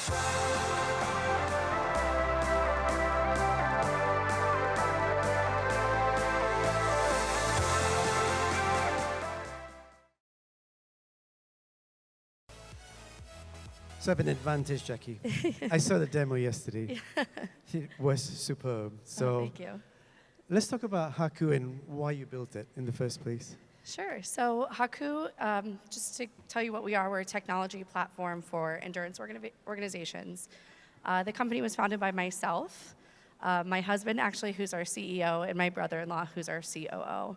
So I have an advantage, Jackie. I saw the demo yesterday. It was superb. So thank you. let's talk about Haku and why you built it in the first place. Sure. So Haku, just to tell you what we are, we're a technology platform for endurance organizations. The company was founded by myself, my husband, actually, who's our CEO, and my brother-in-law, who's our COO.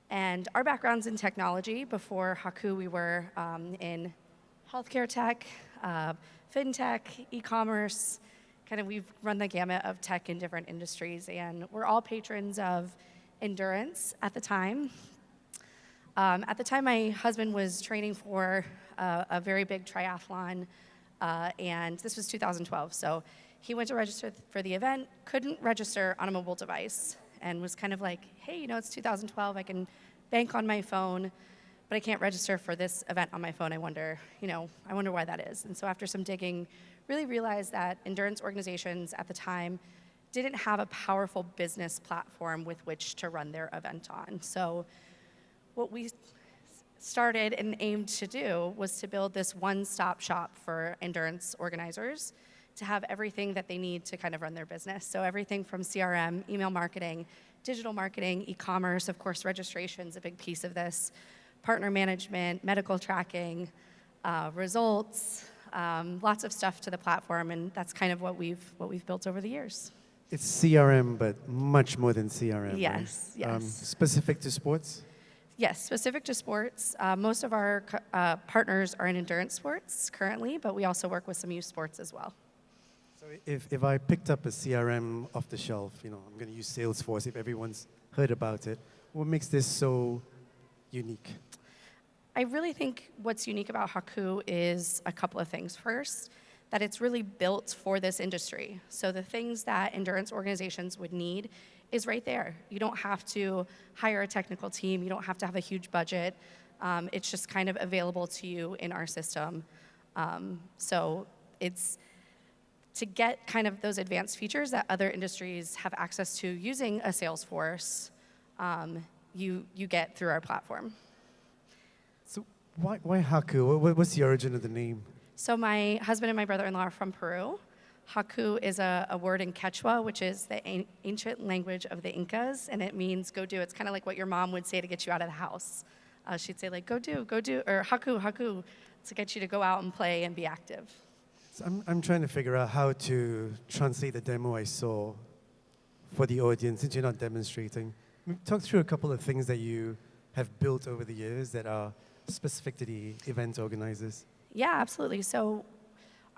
And our background's in technology. Before Haku, we were in healthcare tech, fintech, e-commerce. Kind of, we've run the gamut of tech in different industries, and we're all patrons of endurance at the time. At the time, my husband was training for a very big triathlon, and this was 2012. So he went to register for the event, couldn't register on a mobile device, and was kind of like, hey, you know, it's 2012, I can bank on my phone, but I can't register for this event on my phone. I wonder why that is. And so after some digging, really realized that endurance organizations at the time didn't have a powerful business platform with which to run their event on. So what we started and aimed to do was to build this one-stop shop for endurance organizers to have everything that they need to kind of run their business. So everything from CRM, email marketing, digital marketing, e-commerce, of course, registration's a big piece of this, partner management, medical tracking, results, lots of stuff to the platform, and that's kind of what we've built over the years. It's CRM, but much more than CRM. Yes, right? yes. Specific to sports? Yes, specific to sports. Most of our partners are in endurance sports currently, but we also work with some youth sports as well. So if I picked up a CRM off the shelf, I'm going to use Salesforce if everyone's heard about it, what makes this so unique? I really think what's unique about Haku is a couple of things. First, that it's really built for this industry. So the things that endurance organizations would need is right there. You don't have to hire a technical team. You don't have to have a huge budget. It's just kind of available to you in our system. So it's to get kind of those advanced features that other industries have access to using a Salesforce, you get through our platform. So why Haku? What's the origin of the name? So my husband and my brother-in-law are from Peru. Haku is a word in Quechua, which is the ancient language of the Incas, and it means go do. It's kind of like what your mom would say to get you out of the house. She'd say like, go do, or Haku, to get you to go out and play and be active. So I'm trying to figure out how to translate the demo I saw for the audience, since you're not demonstrating. Talk through a couple of things that you have built over the years that are specific to the event organizers. Yeah, absolutely. So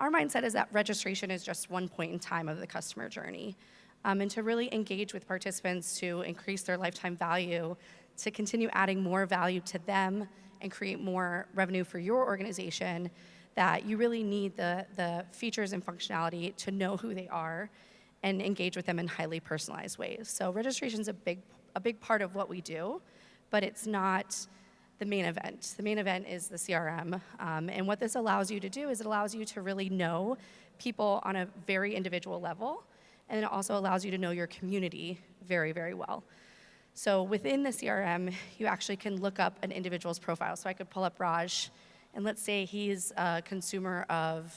our mindset is that registration is just one point in time of the customer journey. And to really engage with participants to increase their lifetime value, to continue adding more value to them and create more revenue for your organization, that you really need the features and functionality to know who they are and engage with them in highly personalized ways. So registration is a big part of what we do, but it's not the main event. The main event is the CRM. And what this allows you to do is it allows you to really know people on a very individual level, and it also allows you to know your community very, very well. So within the CRM, you actually can look up an individual's profile. So I could pull up Raj, and let's say he's a consumer of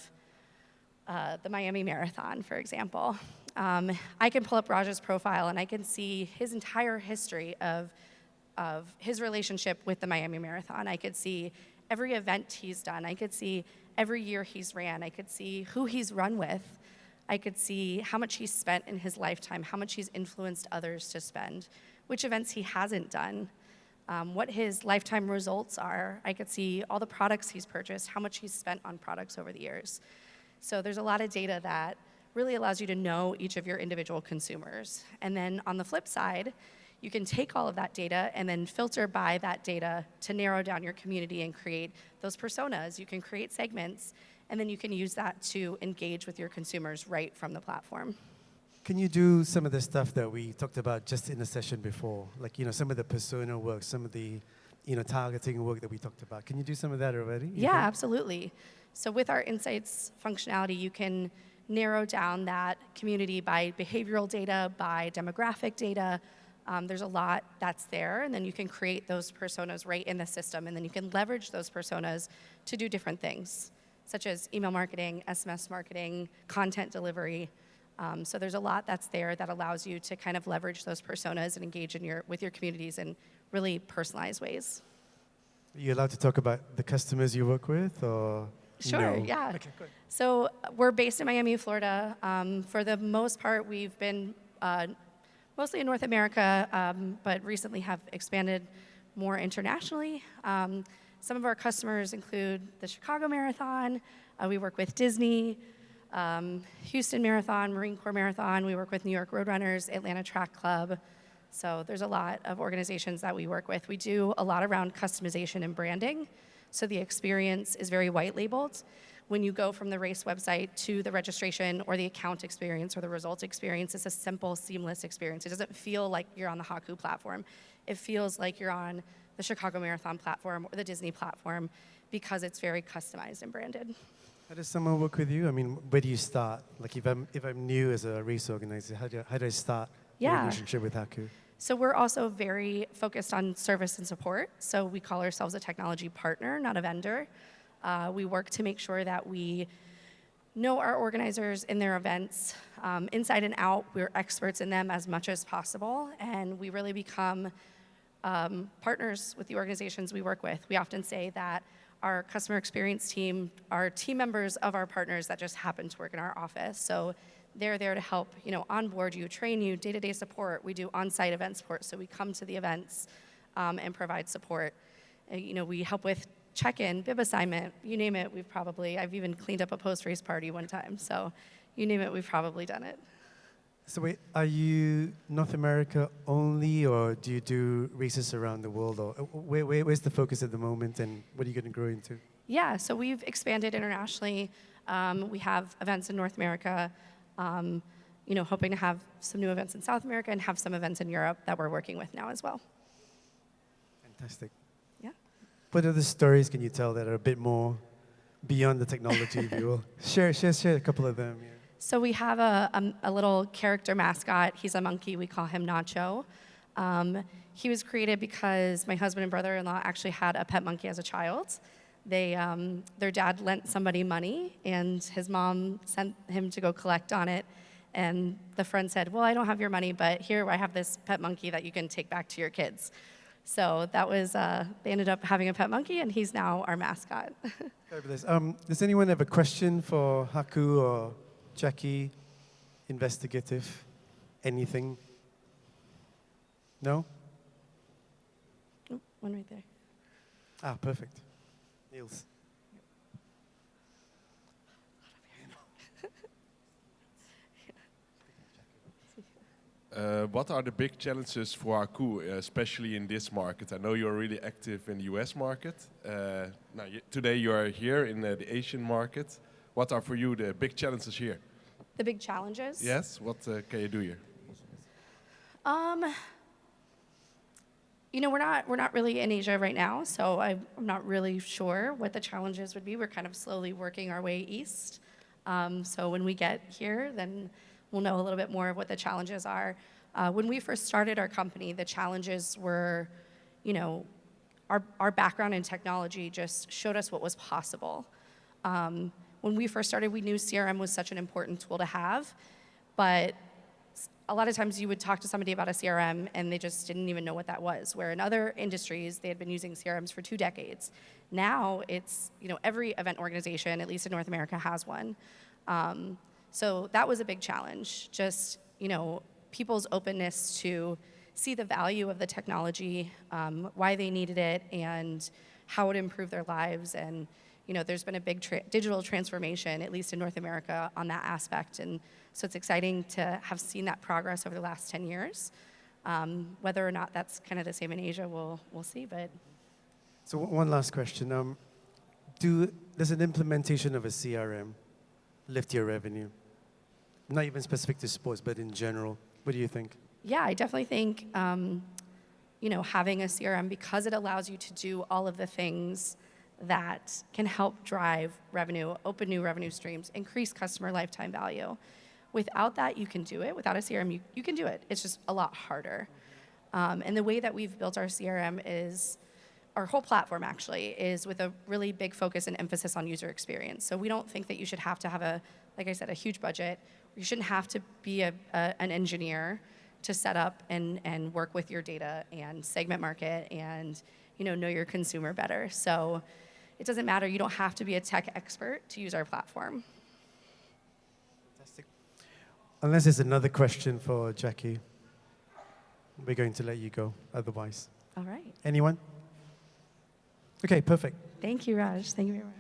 the Miami Marathon, for example. I can pull up Raj's profile, and I can see his entire history of his relationship with the Miami Marathon. I could see every event he's done. I could see every year he's ran. I could see who he's run with. I could see how much he's spent in his lifetime, how much he's influenced others to spend, which events he hasn't done, what his lifetime results are. I could see all the products he's purchased, how much he's spent on products over the years. So there's a lot of data that really allows you to know each of your individual consumers. And then on the flip side, you can take all of that data and then filter by that data to narrow down your community and create those personas. You can create segments, and then you can use that to engage with your consumers right from the platform. Can you do some of the stuff that we talked about just in the session before? Like, some of the persona work, some of the targeting work that we talked about. Can you do some of that already? Yeah, absolutely. So with our insights functionality, you can narrow down that community by behavioral data, by demographic data. There's a lot that's there, and then you can create those personas right in the system, and then you can leverage those personas to do different things, such as email marketing, SMS marketing, content delivery. So there's a lot that's there that allows you to kind of leverage those personas and engage with your communities in really personalized ways. Are you allowed to talk about the customers you work with, or? Sure, No? yeah. Okay, good. So we're based in Miami, Florida. For the most part, we've been mostly in North America, but recently have expanded more internationally. Some of our customers include the Chicago Marathon. We work with Disney, Houston Marathon, Marine Corps Marathon. We work with New York Roadrunners, Atlanta Track Club. So there's a lot of organizations that we work with. We do a lot around customization and branding. So the experience is very white labeled. When you go from the race website to the registration or the account experience or the results experience, it's a simple, seamless experience. It doesn't feel like you're on the Haku platform. It feels like you're on the Chicago Marathon platform or the Disney platform because it's very customized and branded. How does someone work with you? I mean, where do you start? Like if I'm new as a race organizer, how do I start a relationship with Haku? So we're also very focused on service and support. So we call ourselves a technology partner, not a vendor. We work to make sure that we know our organizers in their events inside and out. We're experts in them as much as possible, and we really become partners with the organizations we work with. We often say that our customer experience team are team members of our partners that just happen to work in our office. So they're there to help, onboard you, train you, day-to-day support. We do on-site event support, so we come to the events and provide support. We help with check-in, bib assignment, you name it, I've even cleaned up a post-race party one time. So you name it, we've probably done it. So wait, are you North America only, or do you do races around the world? Or where's the focus at the moment, and what are you going to grow into? Yeah, so we've expanded internationally. We have events in North America, hoping to have some new events in South America and have some events in Europe that we're working with now as well. Fantastic. Yeah. What other stories can you tell that are a bit more beyond the technology, if you will? Share a couple of them. Yeah. So we have a little character mascot. He's a monkey. We call him Nacho. He was created because my husband and brother-in-law actually had a pet monkey as a child. Their dad lent somebody money, and his mom sent him to go collect on it. And the friend said, well, I don't have your money, but here I have this pet monkey that you can take back to your kids. So that was, they ended up having a pet monkey, and he's now our mascot. Fabulous. Does anyone have a question for Haku or Jackie? Investigative? Anything? No? Oh, one right there. Ah, perfect. Niels. What are the big challenges for Haku, especially in this market? I know you're really active in the US market. Today you are here in the Asian market. What are for you the big challenges here? The big challenges? Yes, what can you do here? We're not really in Asia right now, so I'm not really sure what the challenges would be. We're kind of slowly working our way east. So when we get here, then we'll know a little bit more of what the challenges are. When we first started our company, the challenges were, our background in technology just showed us what was possible. When we first started, we knew CRM was such an important tool to have, but a lot of times you would talk to somebody about a CRM and they just didn't even know what that was, where in other industries, they had been using CRMs for 2 decades. Now it's, every event organization, at least in North America, has one. So that was a big challenge, just, people's openness to see the value of the technology, why they needed it, and how it improved their lives. And, there's been a big digital transformation, at least in North America, on that aspect. And so it's exciting to have seen that progress over the last 10 years. Whether or not that's kind of the same in Asia, we'll see. But So one last question. Does an implementation of a CRM lift your revenue? Not even specific to sports, but in general. What do you think? yeah, I definitely think having a CRM, because it allows you to do all of the things that can help drive revenue, open new revenue streams, increase customer lifetime value. Without that, you can do it. Without a CRM, you can do it. It's just a lot harder. And the way that we've built our CRM is, our whole platform actually, is with a really big focus and emphasis on user experience. So we don't think that you should have to have like I said, a huge budget. You shouldn't have to be an engineer to set up and work with your data and segment market and know your consumer better. So it doesn't matter. You don't have to be a tech expert to use our platform. Fantastic. Unless there's another question for Jackie, we're going to let you go otherwise. All right. Anyone? Okay, perfect. Thank you, Raj. Thank you very much.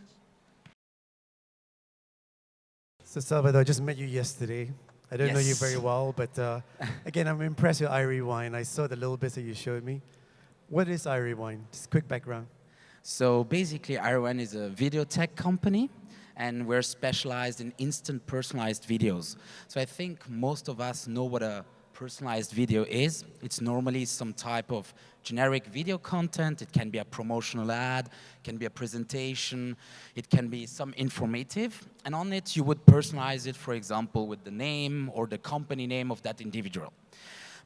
So Salvador, I just met you yesterday. I don't know you very well, but again, I'm impressed with iRewind. I saw the little bits that you showed me. What is iRewind? Just quick background. So basically, iRewind is a video tech company, and we're specialized in instant personalized videos. So I think most of us know what a personalized video is. It's normally some type of generic video content. It can be a promotional ad, it can be a presentation, it can be some informative, and on it you would personalize it, for example, with the name or the company name of that individual.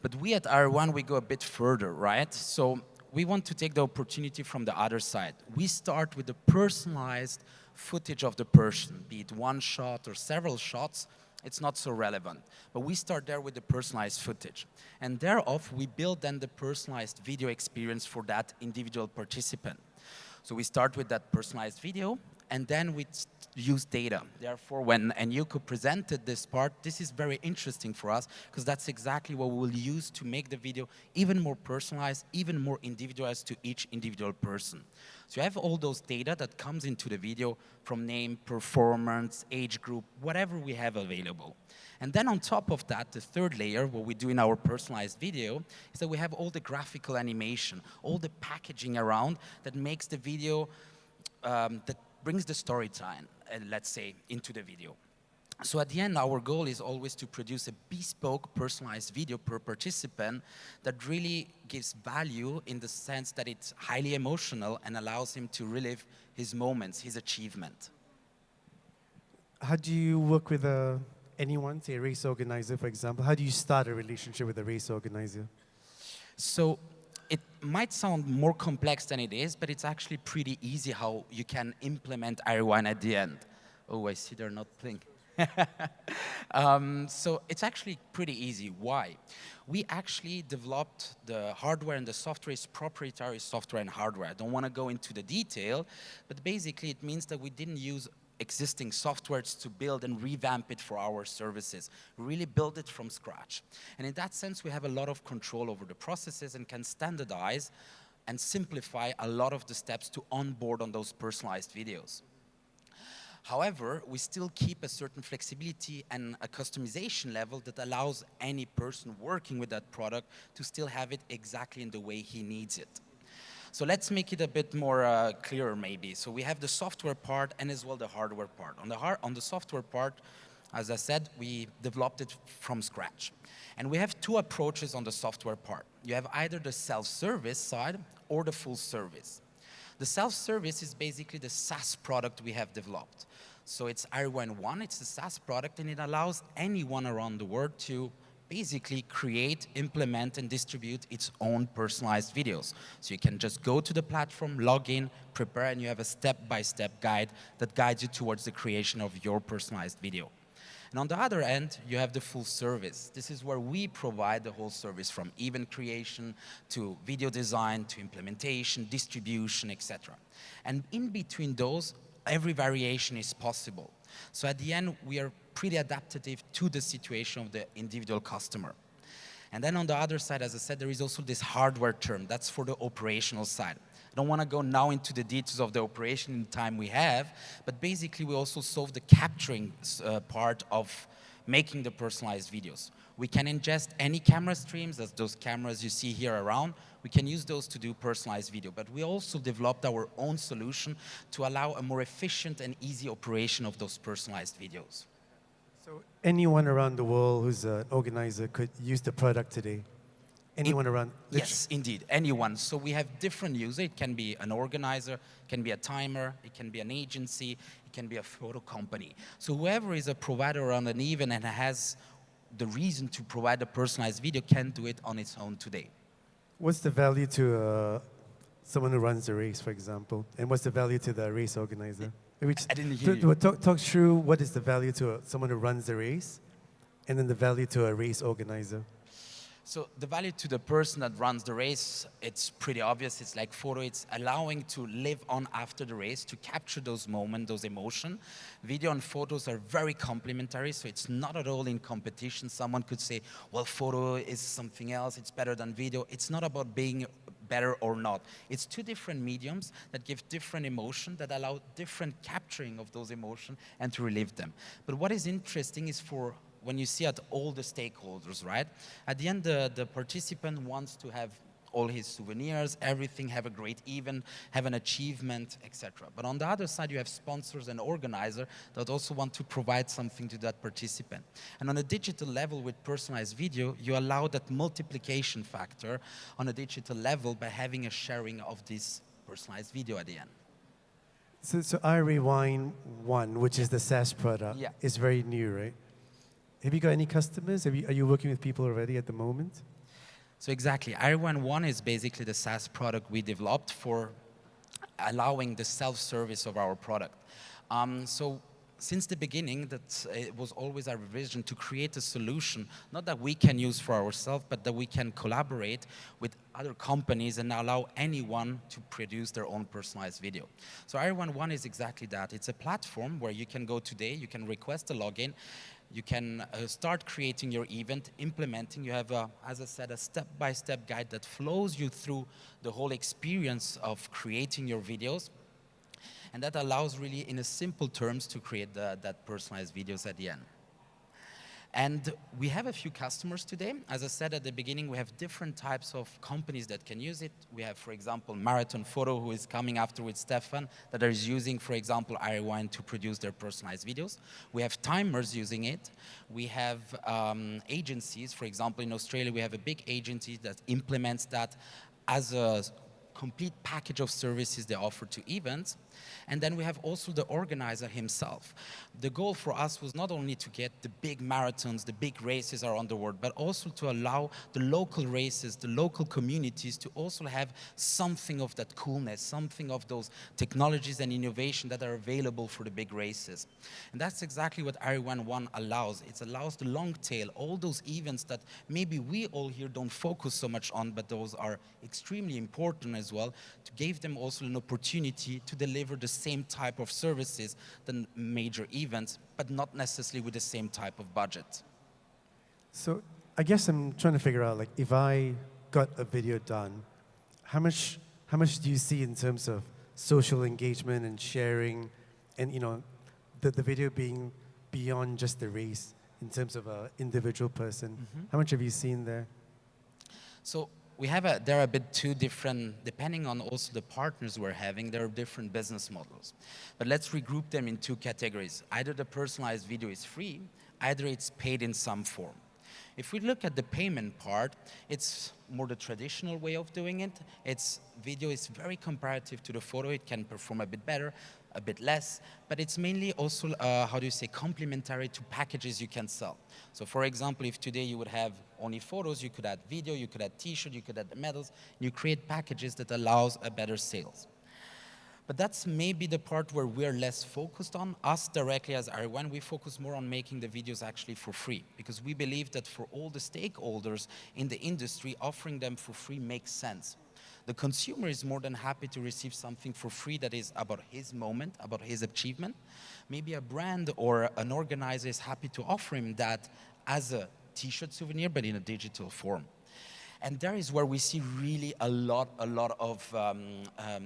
But we at iRewind, we go a bit further, right? So we want to take the opportunity from the other side. We start with the personalized footage of the person, be it one shot or several shots. It's not so relevant. But we start there with the personalized footage. And thereof, we build then the personalized video experience for that individual participant. So we start with that personalized video, and then we use data. Therefore, when Haku presented this part, this is very interesting for us, because that's exactly what we'll use to make the video even more personalized, even more individualized to each individual person. So you have all those data that comes into the video from name, performance, age group, whatever we have available. And then on top of that, the third layer, what we do in our personalized video, is that we have all the graphical animation, all the packaging around that makes the video, that brings the storyline, let's say, into the video. So at the end, our goal is always to produce a bespoke, personalized video per participant that really gives value in the sense that it's highly emotional and allows him to relive his moments, his achievement. How do you work with anyone, say a race organizer, for example? How do you start a relationship with a race organizer? So it might sound more complex than it is, but it's actually pretty easy how you can implement iRewind at the end. Oh, I see they're not playing. So it's actually pretty easy. Why? We actually developed the hardware, and the software is proprietary software and hardware. I don't want to go into the detail, but basically it means that we didn't use existing softwares to build and revamp it for our services. We really build it from scratch. And in that sense, we have a lot of control over the processes and can standardize and simplify a lot of the steps to onboard on those personalized videos. However, we still keep a certain flexibility and a customization level that allows any person working with that product to still have it exactly in the way he needs it. So let's make it a bit more clearer maybe. So we have the software part and as well the hardware part. On the software part, as I said, we developed it from scratch. And we have two approaches on the software part. You have either the self-service side or the full service. The self-service is basically the SaaS product we have developed. So it's iRewind One, it's a SaaS product, and it allows anyone around the world to basically create, implement, and distribute its own personalized videos. So you can just go to the platform, log in, prepare, and you have a step-by-step guide that guides you towards the creation of your personalized video. And on the other end, you have the full service. This is where we provide the whole service, from event creation to video design to implementation, distribution, etc. And in between those, every variation is possible. So at the end, we are pretty adaptive to the situation of the individual customer. And then on the other side, as I said, there is also this hardware term. That's for the operational side. I don't want to go now into the details of the operation in the time we have, but basically we also solve the capturing part of making the personalized videos. We can ingest any camera streams, as those cameras you see here around. We can use those to do personalized video, but we also developed our own solution to allow a more efficient and easy operation of those personalized videos. So anyone around the world who's an organizer could use the product today? Anyone around? Yes, indeed, anyone. So we have different users. It can be an organizer, it can be a timer, it can be an agency, it can be a photo company. So whoever is a provider around an event and has the reason to provide a personalized video can do it on its own today. What's the value to someone who runs the race, for example? And what's the value to the race organizer? Maybe I didn't hear you. Talk through what is the value to someone who runs the race, and then the value to a race organizer. So the value to the person that runs the race, it's pretty obvious. It's like photo. It's allowing to live on after the race, to capture those moments, those emotions. Video and photos are very complementary, so it's not at all in competition. Someone could say, well, photo is something else. It's better than video. It's not about being better or not. It's two different mediums that give different emotion, that allow different capturing of those emotions and to relive them. But what is interesting is for when you see at all the stakeholders, right? At the end, the participant wants to have all his souvenirs, everything, have a great event, have an achievement, etc. But on the other side, you have sponsors and organizers that also want to provide something to that participant. And on a digital level with personalized video, you allow that multiplication factor on a digital level by having a sharing of this personalized video at the end. So iRewind 1, which is the SaaS product, is very new, right? Have you got any customers? Are you working with people already at the moment? So exactly, iRewind 1 is basically the SaaS product we developed for allowing the self-service of our product. So since the beginning, it was always our vision to create a solution, not that we can use for ourselves, but that we can collaborate with other companies and allow anyone to produce their own personalized video. So iRewind 1 is exactly that. It's a platform where you can go today, you can request a login, you can start creating your event, implementing. You have, as I said, a step-by-step guide that flows you through the whole experience of creating your videos. And that allows really, in a simple terms, to create that personalized videos at the end. And we have a few customers today. As I said at the beginning, we have different types of companies that can use it. We have, for example, MarathonFoto, who is coming after with Stefan, that is using, for example, iRewind to produce their personalized videos. We have timers using it. We have agencies. For example, in Australia, we have a big agency that implements that as a complete package of services they offer to events. And then we have also the organizer himself. The goal for us was not only to get the big marathons, the big races around the world, but also to allow the local races, the local communities to also have something of that coolness, something of those technologies and innovation that are available for the big races. And that's exactly what iRewind 1 allows. It allows the long tail, all those events that maybe we all here don't focus so much on, but those are extremely important as well, to give them also an opportunity to deliver the same type of services than major events, but not necessarily with the same type of budget. So I guess I'm trying to figure out, like, if I got a video done, how much do you see in terms of social engagement and sharing, and the video being beyond just the race in terms of an individual person? Mm-hmm. How much have you seen there? So there are a bit two different, depending on also the partners we're having, there are different business models. But let's regroup them in two categories. Either the personalized video is free, either it's paid in some form. If we look at the payment part, it's more the traditional way of doing it. Video is very comparative to the photo. It can perform a bit better, a bit less, but it's mainly also, complementary to packages you can sell. So for example, if today you would have only photos, you could add video, you could add t-shirt, you could add medals, you create packages that allows a better sales. But that's maybe the part where we're less focused on. Us directly as iRewind, we focus more on making the videos actually for free, because we believe that for all the stakeholders in the industry, offering them for free makes sense. The consumer is more than happy to receive something for free that is about his moment, about his achievement. Maybe a brand or an organizer is happy to offer him that as a t-shirt souvenir, but in a digital form. And there is where we see really a lot of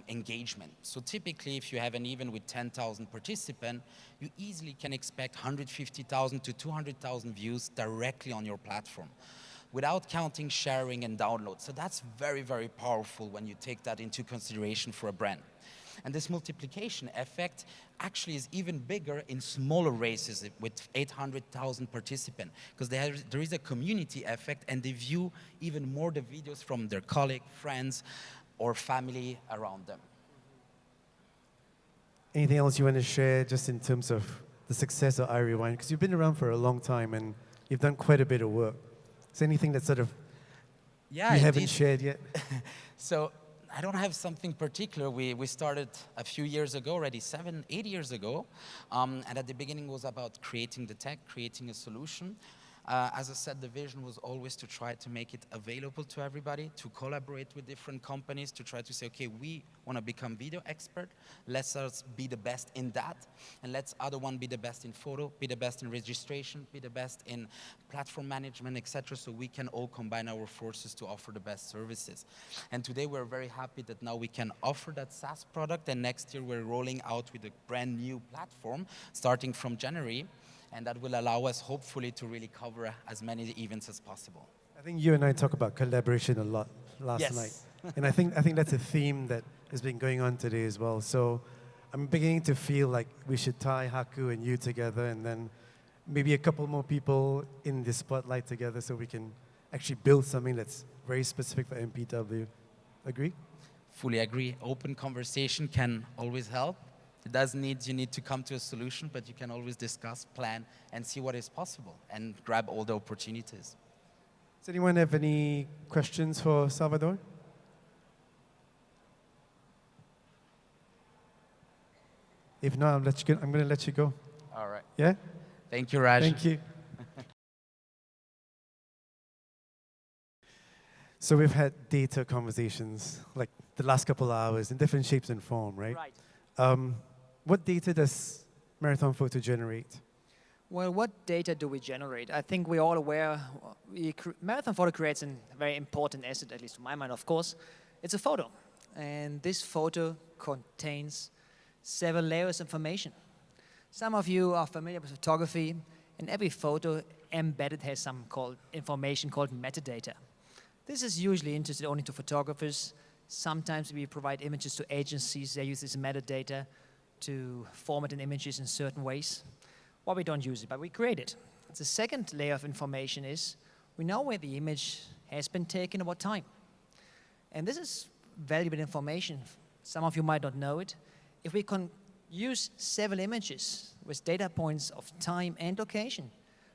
engagement. So typically, if you have an event with 10,000 participants, you easily can expect 150,000 to 200,000 views directly on your platform, without counting sharing and download. So that's very, very powerful when you take that into consideration for a brand. And this multiplication effect actually is even bigger in smaller races with 800,000 participants, because there is a community effect, and they view even more the videos from their colleagues, friends, or family around them. Anything else you want to share just in terms of the success of iRewind? Because you've been around for a long time and you've done quite a bit of work. Is there anything that sort of you haven't shared yet? So I don't have something particular. We started a few years ago already, 7, 8 years ago. And at the beginning it was about creating the tech, creating a solution. As I said, the vision was always to try to make it available to everybody, to collaborate with different companies, to try to say, okay, we want to become video expert. Let's us be the best in that. And let's other one be the best in photo, be the best in registration, be the best in platform management, etc. So we can all combine our forces to offer the best services. And today we're very happy that now we can offer that SaaS product. And next year we're rolling out with a brand new platform starting from January. And that will allow us, hopefully, to really cover as many events as possible. I think you and I talked about collaboration a lot last night. And I think that's a theme that has been going on today as well. So I'm beginning to feel like we should tie Haku and you together, and then maybe a couple more people in the spotlight together so we can actually build something that's very specific for MPW. Agree? Fully agree. Open conversation can always help. It doesn't need you need to come to a solution, but you can always discuss, plan, and see what is possible, and grab all the opportunities. Does anyone have any questions for Salvador? If not, I'm going to let you go. All right. Yeah? Thank you, Raj. Thank you. So we've had data conversations, like the last couple of hours, in different shapes and form, right? Right. What data does MarathonFoto generate? Well, what data do we generate? I think we're all aware, MarathonFoto creates a very important asset, at least to my mind, of course. It's a photo. And this photo contains several layers of information. Some of you are familiar with photography, and every photo embedded has some information called metadata. This is usually interested only to photographers. Sometimes we provide images to agencies. They use this metadata to format in images in certain ways. Well, we don't use it, but we create it. The second layer of information is we know where the image has been taken at what time. And this is valuable information. Some of you might not know it. If we can use several images with data points of time and location,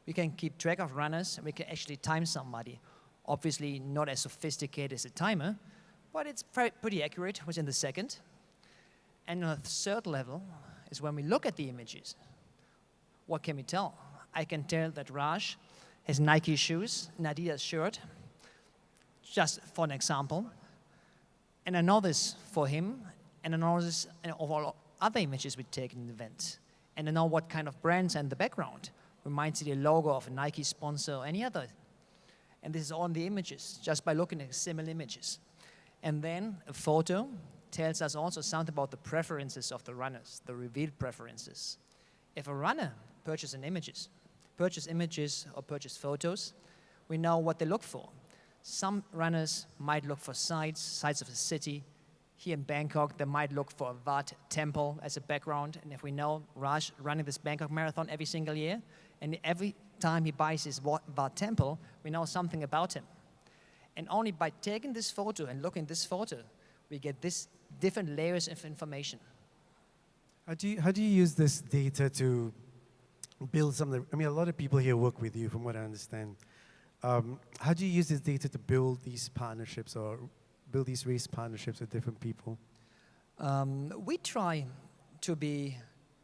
we can keep track of runners, and we can actually time somebody. Obviously not as sophisticated as a timer, but it's pretty accurate within the second. And on a third level is when we look at the images, what can we tell? I can tell that Raj has Nike shoes, an Adidas shirt, just for an example. And I know this for him, and I know this of all other images we take in the event. And I know what kind of brands and the background. We might see the logo of a Nike sponsor or any other. And this is all in the images, just by looking at similar images. And then a photo tells us also something about the preferences of the runners, the revealed preferences. If a runner purchases images or purchase photos, we know what they look for. Some runners might look for sites of the city. Here in Bangkok, they might look for a Wat temple as a background. And if we know Raj running this Bangkok marathon every single year, and every time he buys his Wat temple, we know something about him. And only by taking this photo and looking at this photo, we get this different layers of information. How do you use this data to build something? I mean, a lot of people here work with you, from what I understand. How do you use this data to build these partnerships or build these race partnerships with different people? We try to be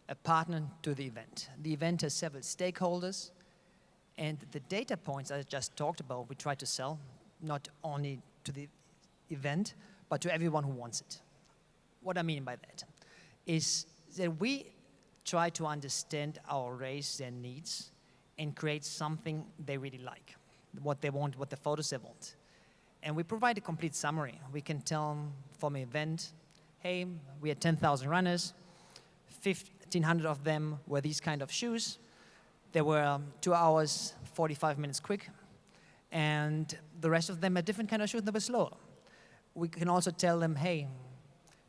a partner to the event. The event has several stakeholders, and the data points I just talked about, we try to sell not only to the event, but to everyone who wants it. What I mean by that is that we try to understand our race, their needs, and create something they really like, what they want, what the photos they want. And we provide a complete summary. We can tell them from an event, hey, we had 10,000 runners, 1,500 of them were these kind of shoes. They were 2 hours, 45 minutes quick, and the rest of them had different kind of shoes that were slower. We can also tell them, hey,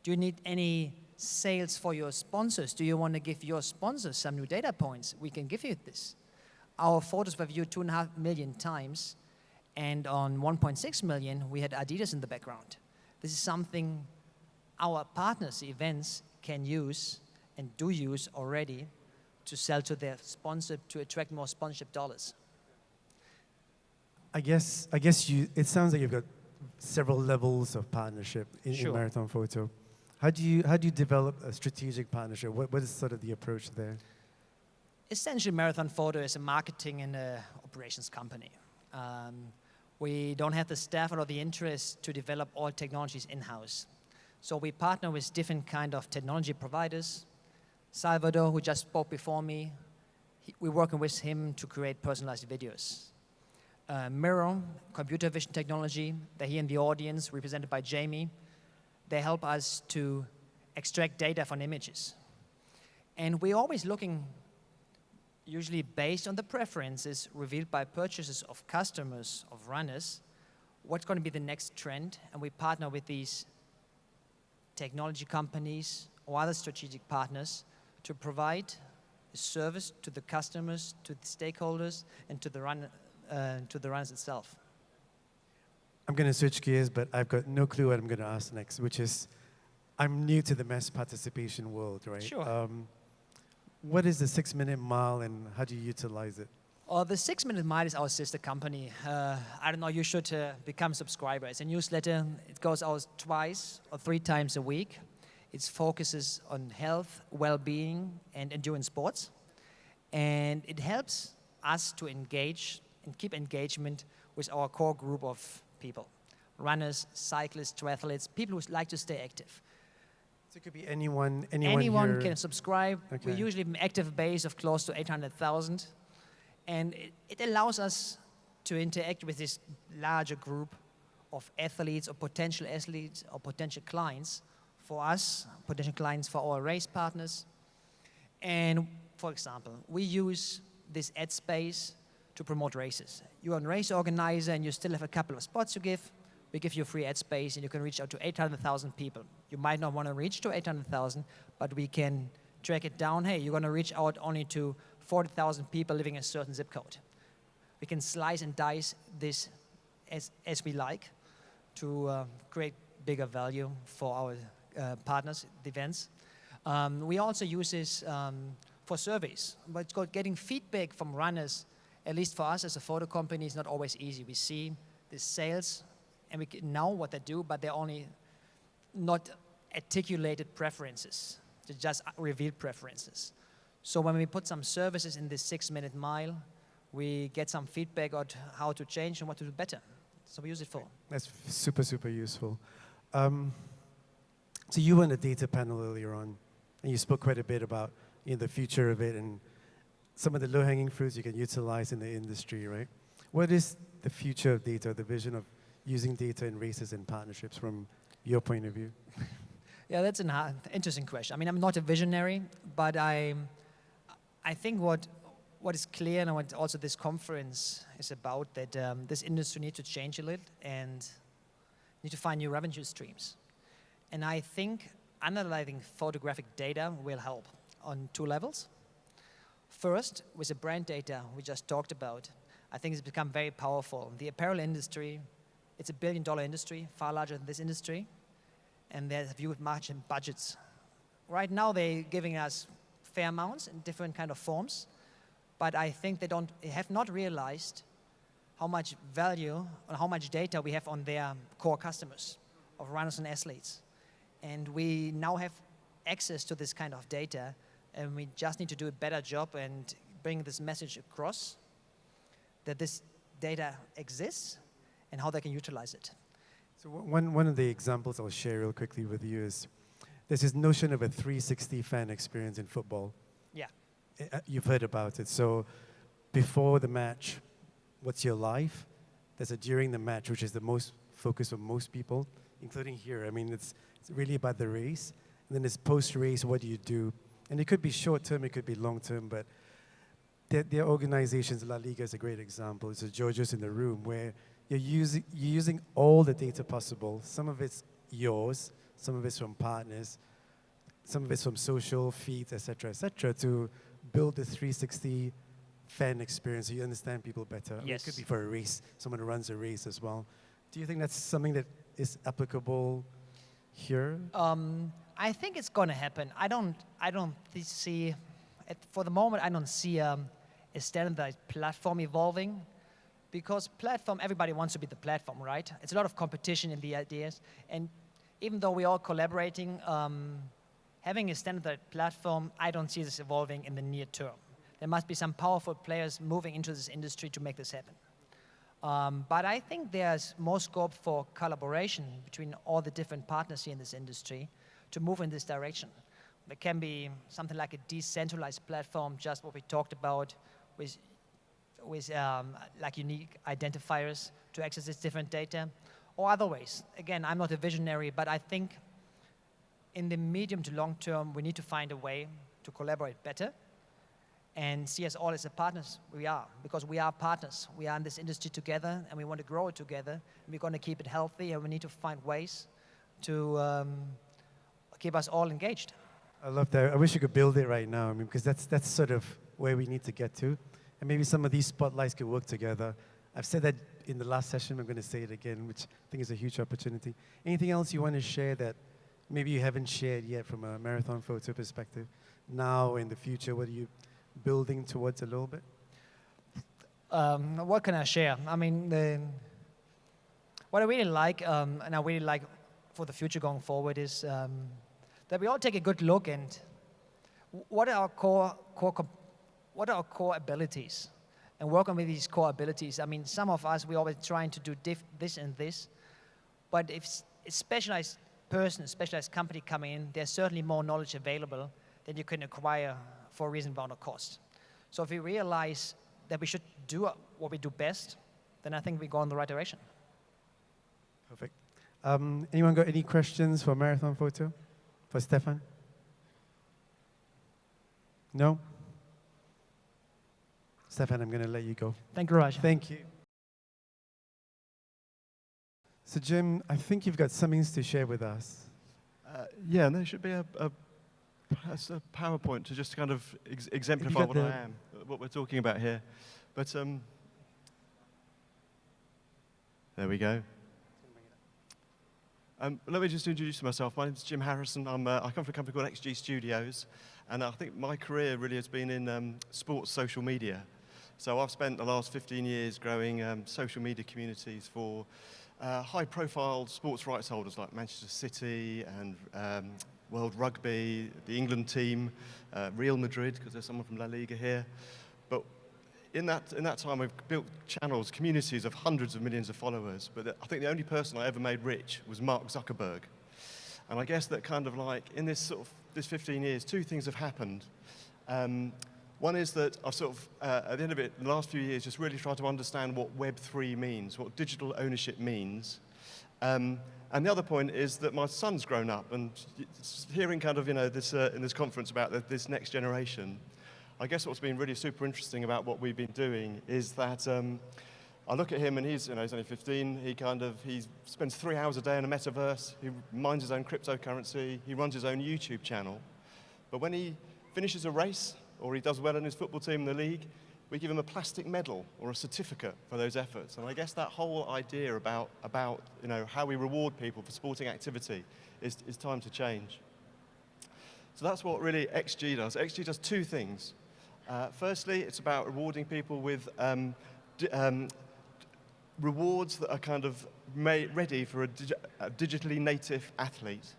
do you need any sales for your sponsors? Do you want to give your sponsors some new data points? We can give you this. Our photos were viewed 2.5 million times, and on 1.6 million, we had Adidas in the background. This is something our partners, events, can use and do use already to sell to their sponsor to attract more sponsorship dollars. I guess it sounds like you've got several levels of partnership in MarathonFoto. How do you develop a strategic partnership? What is sort of the approach there? Essentially, MarathonFoto is a marketing and operations company. We don't have the staff or the interest to develop all technologies in-house. So we partner with different kind of technology providers. Salvador, who just spoke before me, we're working with him to create personalized videos. Mirror, computer vision technology, they're here in the audience, represented by Jamie. They help us to extract data from images. And we're always looking, usually based on the preferences revealed by purchases of customers, of runners, what's going to be the next trend, and we partner with these technology companies or other strategic partners to provide a service to the customers, to the stakeholders, and to the runners itself. I'm going to switch gears, but I've got no clue what I'm going to ask next, which is, I'm new to the mass participation world, right? Sure. What is the 6-minute mile and how do you utilize it? The 6-minute mile is our sister company. I don't know, you should become a subscriber. It's a newsletter. It goes out twice or 3 times a week. It focuses on health, well-being, and endurance sports. And it helps us to engage and keep engagement with our core group of people. Runners, cyclists, triathletes, people who like to stay active. So it could be anyone Anyone here. can subscribe. Okay. We usually have an active base of close to 800,000. And it allows us to interact with this larger group of athletes or potential clients for us, potential clients for our race partners. And for example, we use this ad space to promote races. You're a race organizer and you still have a couple of spots to give. We give you free ad space and you can reach out to 800,000 people. You might not want to reach to 800,000, but we can track it down. Hey, you're going to reach out only to 40,000 people living in a certain zip code. We can slice and dice this as we like to create bigger value for our partners, the events. We also use this for surveys, but it's called getting feedback from runners. At least for us as a photo company, it's not always easy. We see the sales and we know what they do, but they're only not articulated preferences. They're just revealed preferences. So when we put some services in this 6-minute mile, we get some feedback on how to change and what to do better. So we use it for. That's super, super useful. So you were on a data panel earlier on, and you spoke quite a bit about the future of it and some of the low-hanging fruits you can utilize in the industry, right? What is the future of data, the vision of using data in races and partnerships from your point of view? Yeah, that's an interesting question. I mean, I'm not a visionary, but I think what is clear and what also this conference is about, that this industry needs to change a little and need to find new revenue streams. And I think analyzing photographic data will help on 2 levels. First, with the brand data we just talked about, I think it's become very powerful. The apparel industry, it's a $1 billion industry, far larger than this industry, and they have huge margin budgets. Right now, they're giving us fair amounts in different kind of forms, but I think they have not realized how much value or how much data we have on their core customers of runners and athletes. And we now have access to this kind of data, and we just need to do a better job and bring this message across that this data exists and how they can utilize it. So one of the examples I'll share real quickly with you is there's this notion of a 360 fan experience in football. Yeah. You've heard about it. So before the match, what's your life? There's a during the match, which is the most focus of most people, including here. I mean, it's really about the race. And then there's post-race, what do you do? And it could be short-term, it could be long-term, but their organizations, La Liga is a great example. It's a Georgios in the room where you're using all the data possible. Some of it's yours, some of it's from partners. some of it's from social feeds, et cetera, to build the 360 fan experience so you understand people better. I mean, Yes. it could be for a race, someone who runs a race as well. Do you think that's something that is applicable here? I think it's going to happen. I don't see, for the moment, I don't see a standardized platform evolving, because platform, everybody wants to be the platform, right? It's a lot of competition in the ideas, and even though we're all collaborating, having a standardized platform, I don't see this evolving in the near term. There must be some powerful players moving into this industry to make this happen. But I think there's more scope for collaboration between all the different partners here in this industry to move in this direction. There can be something like a decentralized platform, just what we talked about, with like unique identifiers to access this different data, or other ways. Again, I'm not a visionary, but I think in the medium to long term, we need to find a way to collaborate better and see us all as the partners we are, because we are partners. We are in this industry together, and we want to grow it together, and we're going to keep it healthy, and we need to find ways to keep us all engaged. I love that. I wish you could build it right now, I mean, because that's sort of where we need to get to. And maybe some of these spotlights could work together. I've said that in the last session, I'm going to say it again, which I think is a huge opportunity. Anything else you want to share that maybe you haven't shared yet from a MarathonFoto perspective? Now, in the future, what are you building towards a little bit? What can I share? I mean, what I really like, and I really like for the future going forward, is that we all take a good look and what are our core abilities, and work on with these core abilities. I mean, some of us, we're always trying to do this and this, but if a specialized person, a specialized company coming in, there's certainly more knowledge available than you can acquire for a reasonable amount of cost. So if we realize that we should do what we do best, then I think we go in the right direction. Perfect. Anyone got any questions for MarathonFoto? For Stefan? No? Stefan, I'm going to let you go. Thank you, Raj. Thank you. So, Jim, I think you've got some things to share with us. Yeah, and there should be a PowerPoint to just kind of exemplify what I am, what we're talking about here. But there we go. Let me just introduce myself. My name is Jim Harrison. I come from a company called XG Studios, and I think my career really has been in sports social media. So I've spent the last 15 years growing social media communities for high-profile sports rights holders like Manchester City and World Rugby, the England team, Real Madrid, because there's someone from La Liga here. But in that time, we've built channels, communities of hundreds of millions of followers. But I think the only person I ever made rich was Mark Zuckerberg. And I guess that kind of like, in this 15 years, two things have happened. One is that I've sort of, at the end of it, in the last few years, just really tried to understand what Web3 means, what digital ownership means. And the other point is that my son's grown up, and hearing kind of, this in this conference about this next generation, I guess what's been really super interesting about what we've been doing is that I look at him, and he's only 15. He spends 3 hours a day in a metaverse. He mines his own cryptocurrency. He runs his own YouTube channel. But when he finishes a race, or he does well in his football team in the league, we give him a plastic medal or a certificate for those efforts. And I guess that whole idea about how we reward people for sporting activity is time to change. So that's what really XG does. XG does two things. Firstly, it's about rewarding people with rewards that are kind of ready for a digitally native athlete.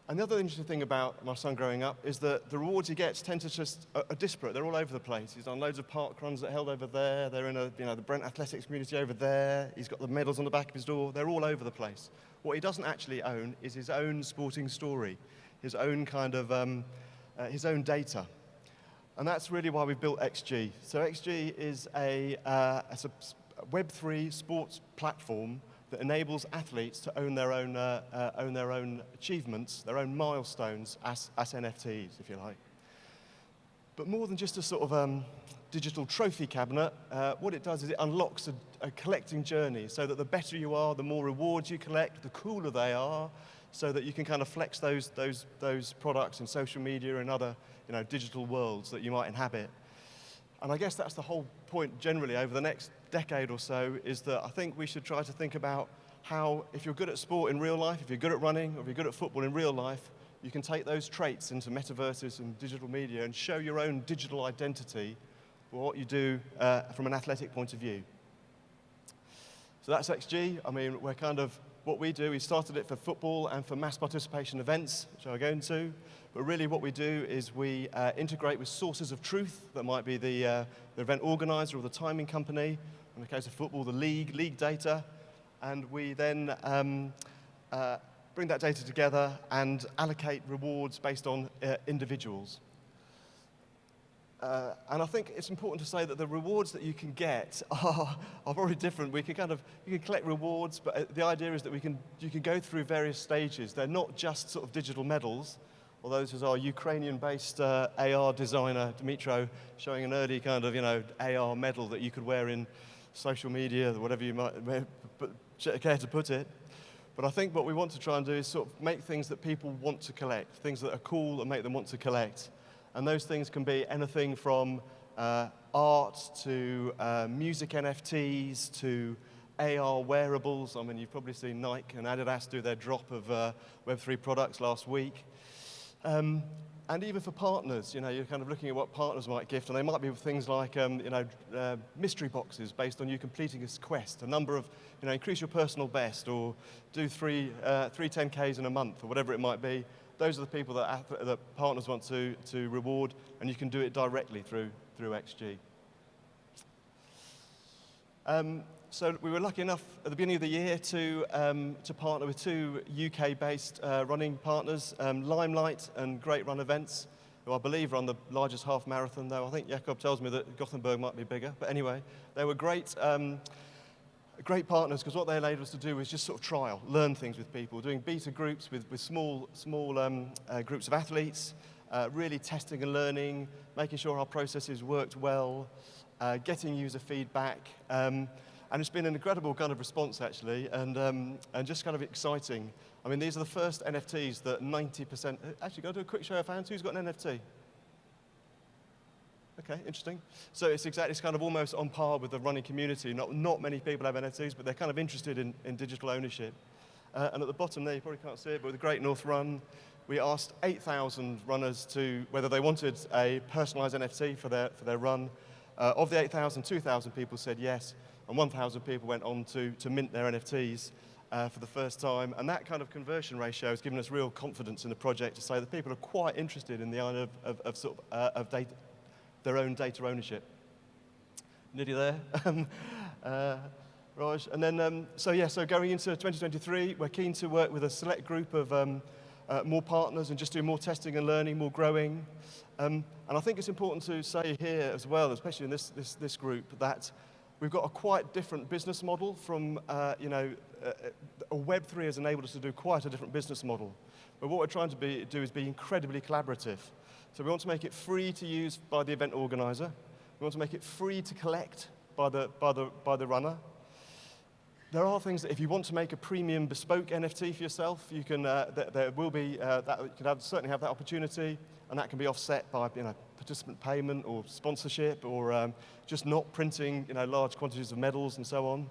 And the other interesting thing about my son growing up is that the rewards he gets tend to just are disparate. They're all over the place. He's done loads of park runs that held over there. They're in the Brent Athletics community over there. He's got the medals on the back of his door. They're all over the place. What he doesn't actually own is his own sporting story, his own kind of his own data. And that's really why we've built XG. So XG is a Web3 sports platform that enables athletes to own their own achievements, their own milestones as NFTs, if you like. But more than just a sort of digital trophy cabinet, what it does is it unlocks a collecting journey, so that the better you are, the more rewards you collect, the cooler they are, so that you can kind of flex those products in social media and other digital worlds that you might inhabit. And I guess that's the whole point generally over the next decade or so, is that I think we should try to think about how, if you're good at sport in real life, if you're good at running, or if you're good at football in real life, you can take those traits into metaverses and digital media and show your own digital identity for what you do from an athletic point of view. So that's XG. I mean, we're kind of, what we do, we started it for football and for mass participation events, which I'll go into. But really what we do is we integrate with sources of truth. That might be the event organizer or the timing company. In the case of football, the league data. And we then bring that data together and allocate rewards based on individuals. And I think it's important to say that the rewards that you can get are very different. You can collect rewards, but the idea is that you can go through various stages. They're not just sort of digital medals, although this is our Ukrainian-based AR designer, Dmitro, showing an early kind of, AR medal that you could wear in social media, whatever you might care to put it. But I think what we want to try and do is sort of make things that people want to collect, things that are cool and make them want to collect. And those things can be anything from art to music NFTs to AR wearables. I mean, you've probably seen Nike and Adidas do their drop of Web3 products last week. And even for partners, you're kind of looking at what partners might gift, and they might be things like, mystery boxes based on you completing a quest, a number of, increase your personal best, or do three 10Ks in a month, or whatever it might be. Those are the people that partners want to reward, and you can do it directly through XG. So we were lucky enough at the beginning of the year to partner with two UK-based running partners, Limelight and Great Run Events, who I believe run the largest half marathon, though I think Jakob tells me that Gothenburg might be bigger. But anyway, they were great partners, because what they allowed us to do was just sort of trial, learn things with people, doing beta groups with small groups of athletes, really testing and learning, making sure our processes worked well, getting user feedback. And it's been an incredible kind of response, actually, and just kind of exciting. I mean, these are the first NFTs that 90%... Actually, go do a quick show of hands. Who's got an NFT? Okay, interesting. So it's kind of almost on par with the running community. Not many people have NFTs, but they're kind of interested in digital ownership. And at the bottom there, you probably can't see it, but with the Great North Run, we asked 8,000 runners whether they wanted a personalized NFT for their run. Of the 8,000, 2,000 people said yes, and 1,000 people went on to mint their NFTs for the first time. And that kind of conversion ratio has given us real confidence in the project to say that people are quite interested in the idea of data, their own data ownership. Nearly there. Raj. And then, so going into 2023, we're keen to work with a select group of more partners and just do more testing and learning, more growing. And I think it's important to say here as well, especially in this group, that we've got a quite different business model from, Web3 has enabled us to do quite a different business model. But what we're trying to do is be incredibly collaborative. So we want to make it free to use by the event organizer. We want to make it free to collect by the runner. There are things that if you want to make a premium bespoke NFT for yourself, you can, there will be, you can certainly have that opportunity, and that can be offset by participant payment or sponsorship or just not printing large quantities of medals and so on.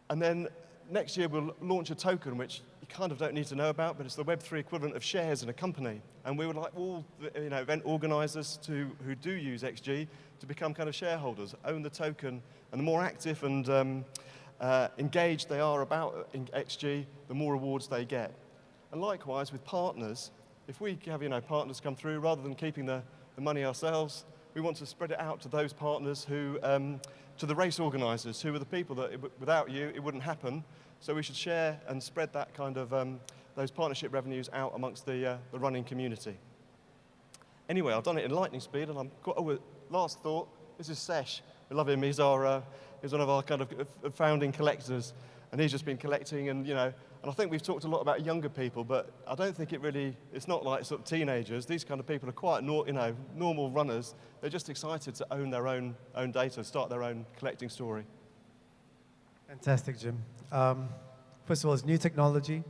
And then next year we'll launch a token which you kind of don't need to know about, but it's the Web3 equivalent of shares in a company. And we would like all the event organizers who do use XG to become kind of shareholders, own the token, and the more active and engaged they are about XG, the more rewards they get. And likewise with partners, if we have partners come through, rather than keeping the money ourselves, we want to spread it out to those partners who, to the race organizers, who are the people that without you it wouldn't happen. So we should share and spread that kind of those partnership revenues out amongst the running community. Anyway, I've done it in lightning speed, and last thought. This is Sesh. We love him. He's one of our kind of founding collectors, and he's just been collecting, and and I think we've talked a lot about younger people, but I don't think it's not like sort of teenagers. These kind of people are quite normal runners. They're just excited to own their own data, start their own collecting story. Fantastic, Jim. First of all, it's new technology.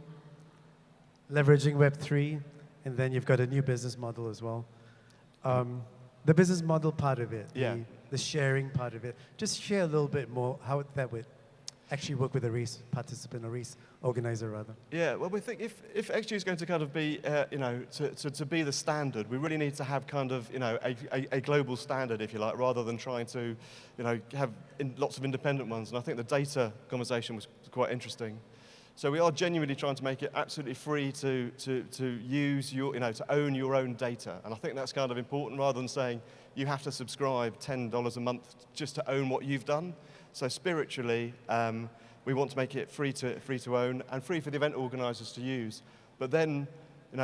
leveraging Web3, and then you've got a new business model as well. The business model part of it, the sharing part of it, just share a little bit more how that would actually work with a race participant, or race organizer rather. Yeah, well, we think if XG is going to kind of be, to be the standard, we really need to have kind of, a global standard, if you like, rather than trying to, have lots of independent ones. And I think the data conversation was quite interesting. So we are genuinely trying to make it absolutely free to use your, to own your own data. And I think that's kind of important, rather than saying you have to subscribe $10 a month just to own what you've done. So spiritually, we want to make it free to own and free for the event organizers to use. But then,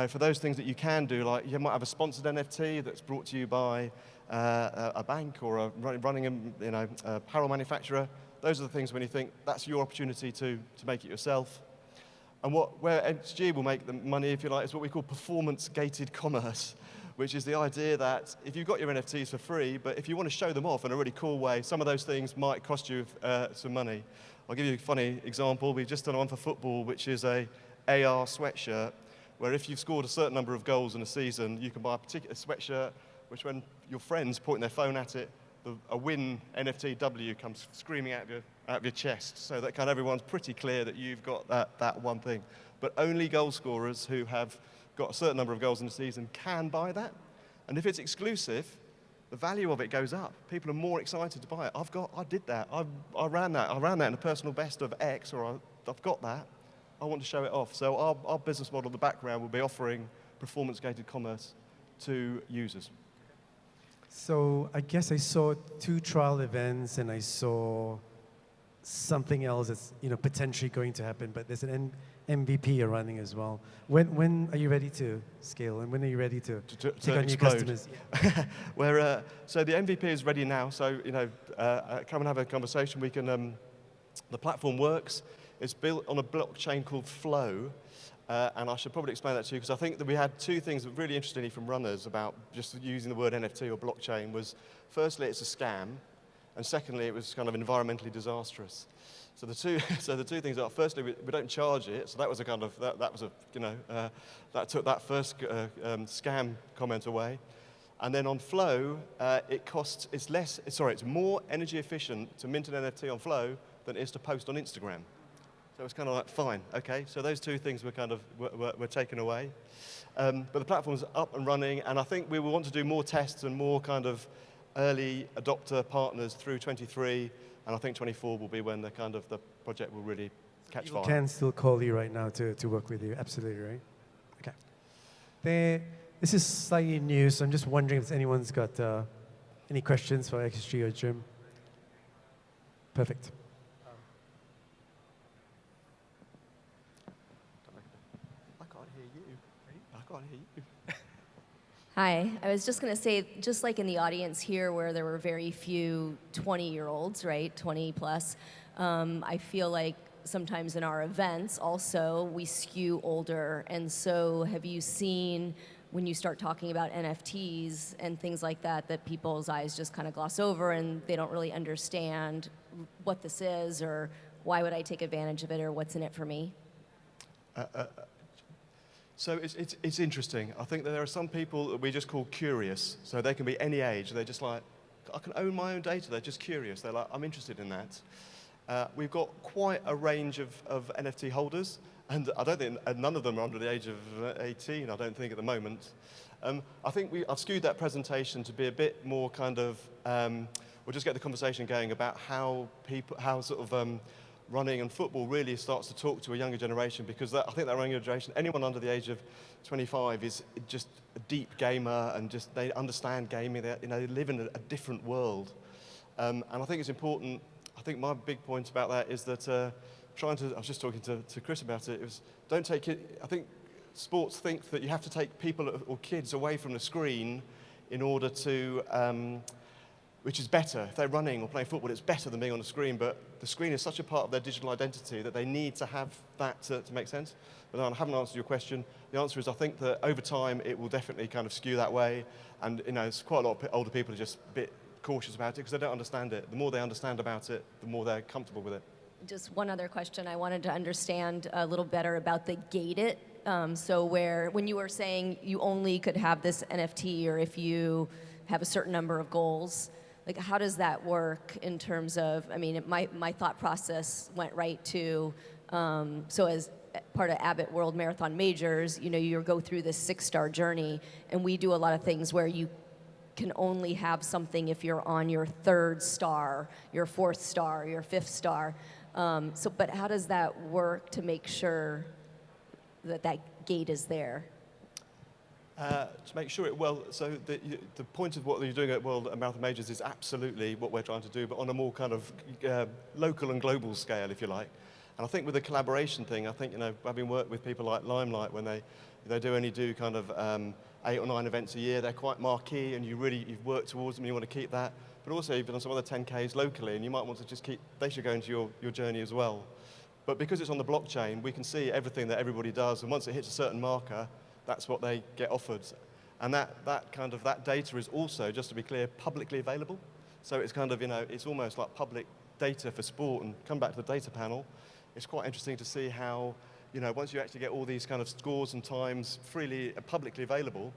for those things that you can do, like you might have a sponsored NFT that's brought to you by a bank or running a apparel manufacturer. Those are the things when you think that's your opportunity to make it yourself. And where XG will make the money, if you like, is what we call performance-gated commerce, which is the idea that if you've got your NFTs for free, but if you want to show them off in a really cool way, some of those things might cost you some money. I'll give you a funny example. We've just done one for football, which is a AR sweatshirt, where if you've scored a certain number of goals in a season, you can buy a particular sweatshirt, which when your friends pointing their phone at it, a win NFT W comes screaming out of your chest, so that kind of everyone's pretty clear that you've got that one thing. But only goal scorers who have got a certain number of goals in a season can buy that. And if it's exclusive, the value of it goes up. People are more excited to buy it. I did that. I ran that in a personal best of X, or I've got that. I want to show it off. So our business model in the background will be offering performance-gated commerce to users. So I guess I saw 2 trial events, and I saw something else that's potentially going to happen, but there's an MVP you're running as well. When are you ready to scale, and when are you ready to take on new customers? Yeah. So the MVP is ready now. So come and have a conversation. We can. The platform works. It's built on a blockchain called Flow. And I should probably explain that to you, because I think that we had 2 things that were really interesting from runners about just using the word NFT or blockchain. Was firstly, it's a scam, and secondly, it was kind of environmentally disastrous. So the two things are, firstly, we don't charge it, so that was a kind of that took that first scam comment away. And then on Flow, it's more energy efficient to mint an NFT on Flow than it is to post on Instagram. So it's kind of like, fine, okay. So those 2 things were kind of were taken away. But the platform's up and running, and I think we will want to do more tests and more kind of early adopter partners through 23, and I think 24 will be when the project will really catch fire. People can still call you right now to work with you, absolutely, right? Okay. This is slightly new, so I'm just wondering if anyone's got any questions for XG or Jim. Perfect. Hi, I was just going to say, just like in the audience here where there were very few 20-year-olds, right, 20 plus, I feel like sometimes in our events also we skew older. And so have you seen, when you start talking about NFTs and things like that, that people's eyes just kind of gloss over and they don't really understand what this is, or why would I take advantage of it, or what's in it for me? So it's interesting. I think that there are some people that we just call curious. So they can be any age. They're just like, I can own my own data. They're just curious. They're like, I'm interested in that. We've got quite a range of NFT holders, and I don't think none of them are under the age of 18, I don't think, at the moment. I think I've skewed that presentation to be a bit more kind of, we'll just get the conversation going about how running and football really starts to talk to a younger generation, because I think that younger generation, anyone under the age of 25 is just a deep gamer, and just they understand gaming. They live in a different world, and I think it's important. I think my big point about that is that I was just talking to Chris about it. It was, don't take it. I think sports think that you have to take people or kids away from the screen in order to. Which is better. If they're running or playing football, it's better than being on the screen, but the screen is such a part of their digital identity that they need to have that to make sense. But I haven't answered your question. The answer is, I think that over time it will definitely kind of skew that way, and it's quite a lot of older people are just a bit cautious about it because they don't understand it. The more they understand about it, the more they're comfortable with it. Just one other question. I wanted to understand a little better about the gated So when you were saying you only could have this NFT, or if you have a certain number of goals, like how does that work in terms of, I mean, my thought process went right to, so as part of Abbott World Marathon Majors, you go through this 6-star journey, and we do a lot of things where you can only have something if you're on your 3rd star, your 4th star, your 5th star. But how does that work to make sure that gate is there? To make sure so the point of what you're doing at World Marathon Majors is absolutely what we're trying to do, but on a more kind of local and global scale, if you like. And I think with the collaboration thing, I think, having worked with people like Limelight, when they only do kind of 8 or 9 events a year, they're quite marquee, and you've worked towards them, you want to keep that. But also you've done some other 10Ks locally, and you might want to just they should go into your journey as well. But because it's on the blockchain, we can see everything that everybody does, and once it hits a certain marker, that's what they get offered. And that data is also, just to be clear, publicly available. So it's kind of, it's almost like public data for sport. And come back to the data panel, it's quite interesting to see how, once you actually get all these kind of scores and times freely, publicly available,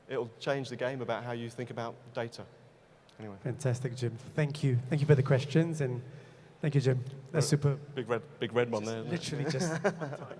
it'll change the game about how you think about data. Anyway. Fantastic, Jim. Thank you. Thank you for the questions, and thank you, Jim. That's super. Big red one there. Literally just one time.